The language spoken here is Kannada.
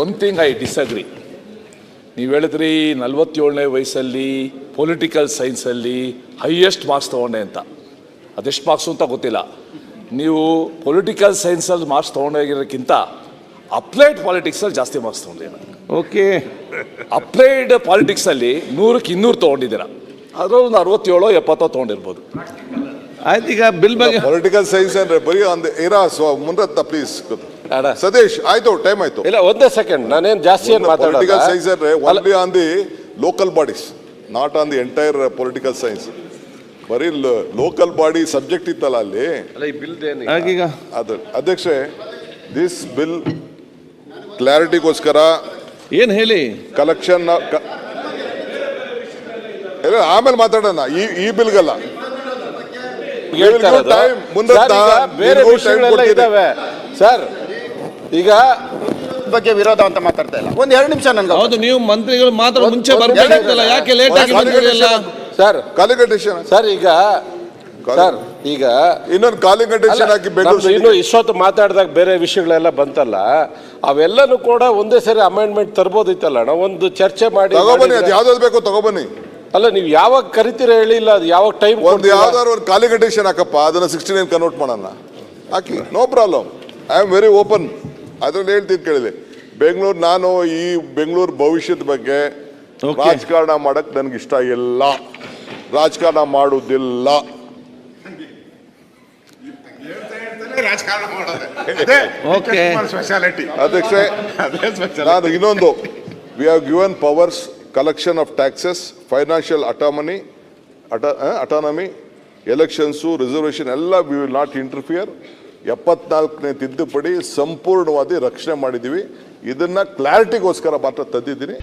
One thing I disagree. ನೀವು ಹೇಳಿದ್ರಿ 47ನೇ ವಯಸ್ಸಲ್ಲಿ ಪೊಲಿಟಿಕಲ್ ಸೈನ್ಸಲ್ಲಿ ಹೈಯೆಸ್ಟ್ ಮಾರ್ಕ್ಸ್ ತೊಗೊಂಡೆ ಅಂತ. ಅದೆಷ್ಟು ಮಾರ್ಕ್ಸು ಅಂತ ಗೊತ್ತಿಲ್ಲ. ನೀವು ಪೊಲಿಟಿಕಲ್ ಸೈನ್ಸಲ್ಲಿ ಮಾರ್ಕ್ಸ್ ತೊಗೊಂಡೋಗಿರೋಕ್ಕಿಂತ ಅಪ್ಲೈಡ್ ಪಾಲಿಟಿಕ್ಸಲ್ಲಿ ಜಾಸ್ತಿ ಮಾರ್ಕ್ಸ್ ತೊಗೊಂಡಿದ್ದೀರ. ಓಕೆ, ಅಪ್ಲೈಡ್ ಪಾಲಿಟಿಕ್ಸಲ್ಲಿ 100ಕ್ಕೆ 200 ತೊಗೊಂಡಿದ್ದೀರ. ಅದರಲ್ಲಿ ಒಂದು 67 70 ತೊಗೊಂಡಿರ್ಬೋದು. ಆಯ್ತು. ಈಗ ಬಿಲ್ ಬಗ್ಗೆ ಪೊಲಿಟಿಕಲ್ ಸೈನ್ಸ್ ಅಂದ್ರೆ ಬರೀ ಒಂದು ಇರಾ ಮುಂದತ್ತ ಪ್ಲೀಸ್ ಸತೀಶ್ ಆಯ್ತು, ಟೈಮ್ ಆಯ್ತು. ಇಲ್ಲ, ಒಂದೇ ಸೆಕೆಂಡ್, ನಾನೇನು ಜಾಸ್ತಿ ಏನು ಮಾತಾಡೋಲ್ಲ. ಪೊಲಿಟಿಕಲ್ ಸೈನ್ಸ್ ಅಂದ್ರೆ only on the local bodies, not on the entire political science. ಬರೀ ಲೋಕಲ್ ಬಾಡಿ ಸಬ್ಜೆಕ್ಟ್ ಇತ್ತಲ್ಲ ಅಲ್ಲಿ. ಈಗ ಅದು ಅಧ್ಯಕ್ಷೆ, ದಿಸ್ ಬಿಲ್ ಕ್ಲಾರಿಟಿಗೋಸ್ಕರ ಏನ್ ಹೇಳಿ ಕಲೆಕ್ಷನ್ ಆಮೇಲೆ ಮಾತಾಡೋಣ. ಈ ಬಿಲ್ಗಲ್ಲ, ಬೇರೆ ವಿಷಯಗಳೆಲ್ಲ ಇದಾವೆ ಸರ್. ಈಗ ಬಗ್ಗೆ ವಿರೋಧ ಅಂತ ಮಾತಾಡ್ತಾ ಇಲ್ಲ. ಒಂದ್ 2 ನಿಮಿಷ ನನ್ಗೆ. ಹೌದು, ನೀವು ಮಂತ್ರಿಗಳು ಮಾತ್ರ ಮುಂಚೆ ಬರ್ಬೇಕಿತ್ತಲ್ಲ, ಯಾಕೆ ಲೇಟ್ ಆಗಿ ಬಂದಿರಲಿಲ್ಲ ಸರ್? ಕಾಲಿಗಟೇಷನ್ ಸರ್, ಈಗ ಇನ್ನೊಂದು ಕಾಲಿಗಟೇಷನ್ ಹಾಕಿ ಇನ್ನು ಇಷ್ಟೊತ್ತು ಮಾತಾಡಿದಾಗ ಬೇರೆ ವಿಷಯಗಳೆಲ್ಲ ಬಂತಲ್ಲ, ಅವೆಲ್ಲನೂ ಕೂಡ ಒಂದೇ ಸರಿ ಅಮೆಂಡ್ಮೆಂಟ್ ತರ್ಬೋದಿತ್ತಲ್ಲ. ನಾವು ಒಂದು ಚರ್ಚೆ ಮಾಡಿ ತಗೊಬನ್ನಿ, ಅದು ಯಾವ್ದಾದ್ರು ಬೇಕೋ ತಗೊಬನ್ನಿ. ಅಲ್ಲ, ನೀವು ಯಾವಾಗ ಕರಿತೀರ ಹೇಳಿಲ್ಲ, ಅದು ಯಾವಾಗ ಟೈಮ್ ಒಂದು ಯಾವ್ದಾದ್ರು ಒಂದು ಕಾಲಿಗಟೇಷನ್ ಹಾಕಪ್ಪ, ಅದನ್ನ 69 ಕನ್ವರ್ಟ್ ಮಾಡೋಣ, ಹಾಕಿ, no problem. I am very open. ಅದ್ರಲ್ಲಿ ಹೇಳ್ತಿದ್ದು ಕೇಳಿದೆ, ಬೆಂಗಳೂರು, ನಾನು ಈ ಬೆಂಗಳೂರು ಭವಿಷ್ಯದ ಬಗ್ಗೆ ರಾಜಕಾರಣ ಮಾಡಕ್ ನನ್ಗೆ ಇಷ್ಟ ಇಲ್ಲ, ರಾಜಕಾರಣ ಮಾಡುವುದಿಲ್ಲ. ಅಧ್ಯಕ್ಷೆ, ನಾನು ಇನ್ನೊಂದು, we have given powers, collection of taxes, financial autonomy, elections, reservation ಎಲ್ಲ we will not interfere. 74ನೇ ತಿದ್ದುಪಡಿ ಸಂಪೂರ್ಣವಾಗಿ ರಕ್ಷಣೆ ಮಾಡಿದ್ದೀವಿ. ಇದನ್ನ ಕ್ಲಾರಿಟಿಗೋಸ್ಕರ ಮಾತ್ರ ತಂದಿದ್ದೀನಿ.